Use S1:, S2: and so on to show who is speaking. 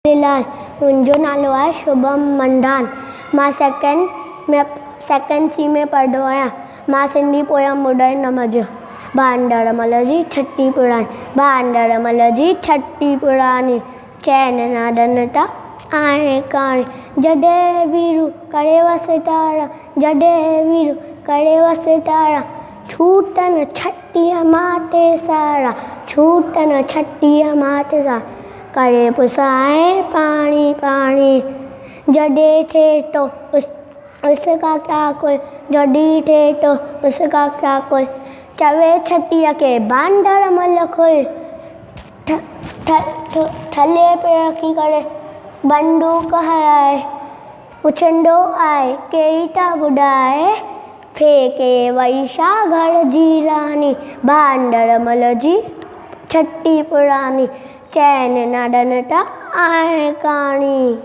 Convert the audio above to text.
S1: लाल मुंहिंजो नालो आहे शुभम मंधान। मां सेकेंड सी में पढ़ंदो आहियां। मां सिंधी पोयम ॿुधाईंदमि। बांडरमल जी छठी पुराणी, बांडरमल जी छठी पुराणी, चैन नाडन ता आहे कहाणी। जॾहिं वीरू करे वसटारा, जॾहिं वीरू करे वसटारा, छूटन छठीअ माटे सारा, छूटन छठीअ माटे सारा, करे पुसाए पाणी पाणी। जॾहिं थे तो उसका क्या कोई, जॾहिं थे तो उसका क्या कोई, चवे छठीअ खे बांडरमल खोल। थले पे रखी करे बंदूक हलाए, पुछंदो आहे कहिड़ी था ॿुधाए, फेके वई छा घर जी रानी, बांडरमल जी छठी पुराणी, चैन नाडन ता आहे कहाणी।